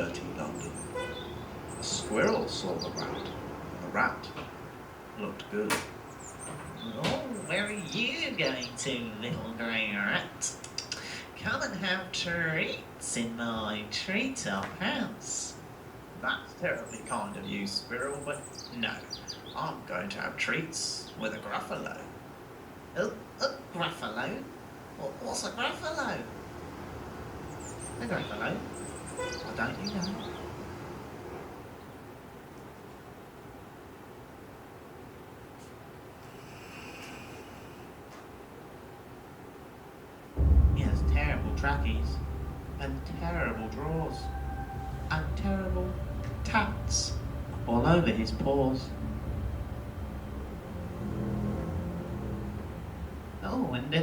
dirty London. A squirrel saw the rat, and the rat looked good. Oh, where are you going to, little grey rat? Come and have treats in my treetop house. That's terribly kind of you, squirrel, but no, I'm going to have treats with a Gruffalo. A Gruffalo? What's a Gruffalo? A Gruffalo? Why don't you know? He has terrible trackies, and terrible drawers, and terrible tats all over his paws. Oh, and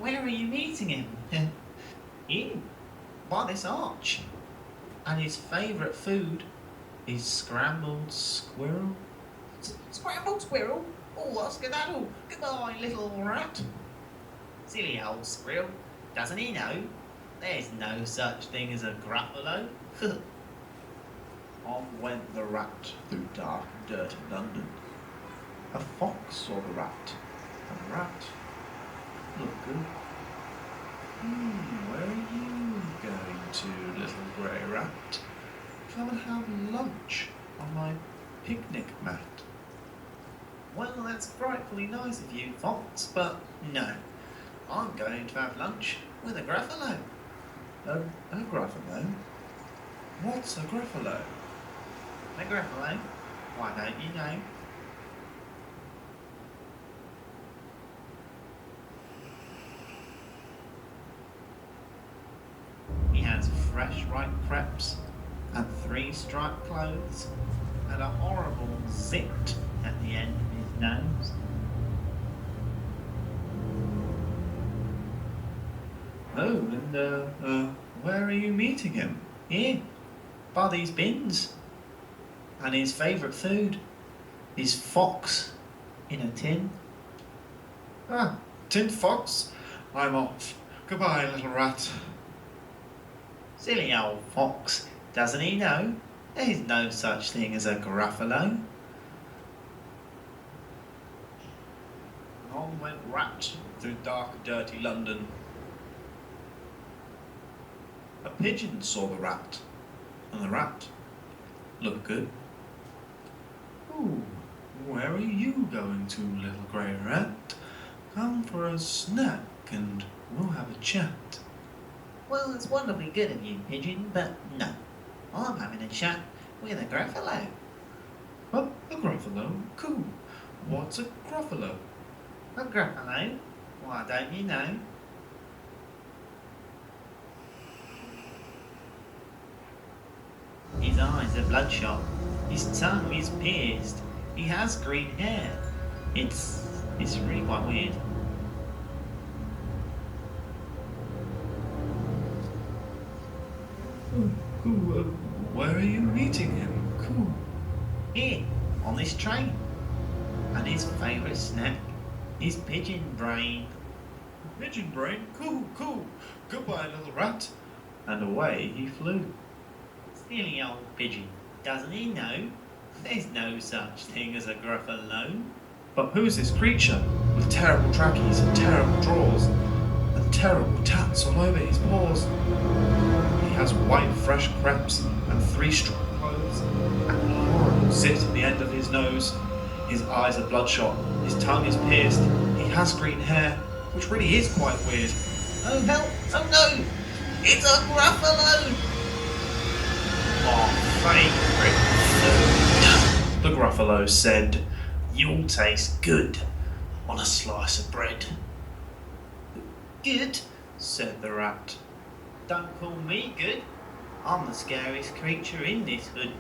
where are you meeting him? Here, by this arch. And his favourite food is scrambled squirrel. Scrambled squirrel? Oh, what's skedaddle? Goodbye, little rat. Silly old squirrel. Doesn't he know? There's no such thing as a Gruffalo. On went the rat through dark and dirty London. A fox saw the rat, and the rat looked good. Where are you going to, little grey rat? Come and have lunch on my picnic mat. Well, that's frightfully nice of you, Fox, but no. I'm going to have lunch with a Gruffalo. A Gruffalo? What's a Gruffalo? A Gruffalo? Why don't you know? He has fresh ripe crepes and 3 striped clothes and a horrible zit at the end of his nose. Oh, and where are you meeting him? Here, by these bins. And his favourite food is fox in a tin. Ah, Tin Fox, I'm off. Goodbye, little rat. Silly old fox, doesn't he know? There's no such thing as a Gruffalo. On went rat through dark and dirty London. A pigeon saw the rat, and the rat looked good. Ooh, where are you going to, little grey rat? Come for a snack and we'll have a chat. Well, it's wonderfully good of you, pigeon, but no. I'm having a chat with a Gruffalo. Oh, a Gruffalo? Cool. What's a Gruffalo? A Gruffalo? Why don't you know? His eyes are bloodshot. His tongue is pierced. He has green hair. It's really quite weird. Cool. Where are you meeting him? Cool. Here, on this train. And his favourite snack is pigeon brain. Pigeon brain? Cool. Goodbye, little rat. And away he flew. Silly old pigeon. Doesn't he know? There's no such thing as a Gruffalo. But who's this creature with terrible trackies and terrible drawers and terrible tats all over his paws? He has white fresh crepes and 3 striped clothes and a horrible zit at the end of his nose. His eyes are bloodshot, his tongue is pierced, he has green hair, which really is quite weird. Oh help! Oh no! It's a Gruffalo! Our favourite food, the Gruffalo said. You'll taste good on a slice of bread. Good, said the rat. Don't call me good. I'm the scariest creature in this hood.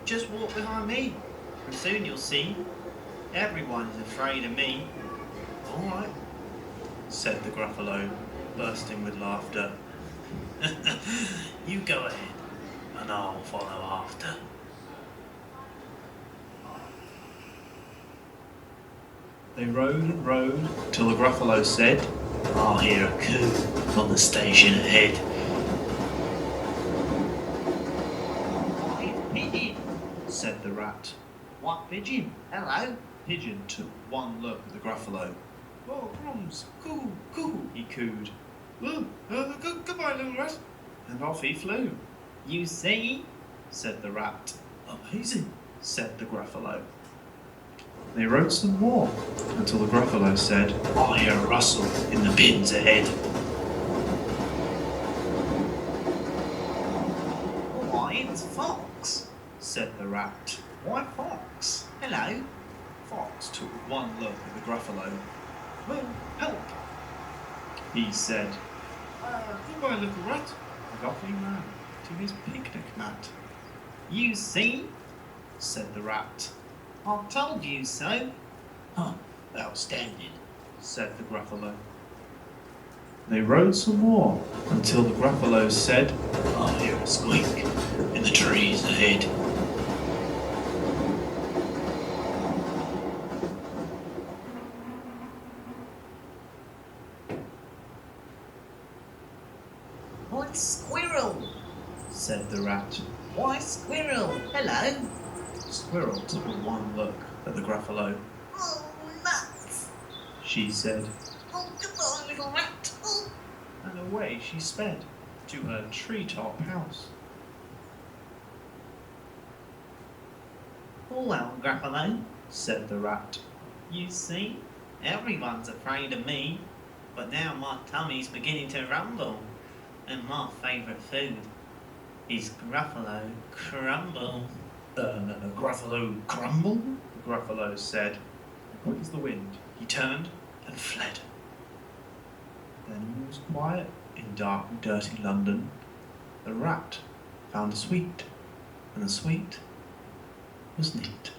Just walk behind me, and soon you'll see. Everyone's afraid of me. All right, said the Gruffalo, bursting with laughter. You go ahead, and I'll follow after. They rode and rode till the Gruffalo said, I'll hear a coo on the station ahead. Pigeon, said the rat. What pigeon? Hello. Pigeon took one look at the Gruffalo. Oh, crumbs! Coo, coo! He cooed. Goodbye, little rat. And off he flew. You see? Said the rat. Amazing, said the Gruffalo. They rode some more until the Gruffalo said, I hear a rustle in the bins ahead. Why, it's Fox, said the rat. Why, Fox? Hello. Fox took one look at the Gruffalo. Well, help, he said. Goodbye, little rat. And off he ran to his picnic mat. You see? Said the rat. I told you so. Outstanding, said the Gruffalo. They rode some more until the Gruffalo said, I hear a squeak in the trees ahead. Why, squirrel, said the rat. Why, squirrel? Hello. Squirrel took one look at the Gruffalo. Oh, nuts. She said, Oh, goodbye, little rat. Oh. and away she sped to her treetop house. Well, Gruffalo, Said the rat. you see? Everyone's afraid of me. But now my tummy's beginning to rumble. And my favourite food is Gruffalo crumble. Gruffalo crumble? The Gruffalo said. And quick as the wind, he turned and fled. Then all was quiet in dark and dirty London. The rat found a sweet, and the sweet was neat.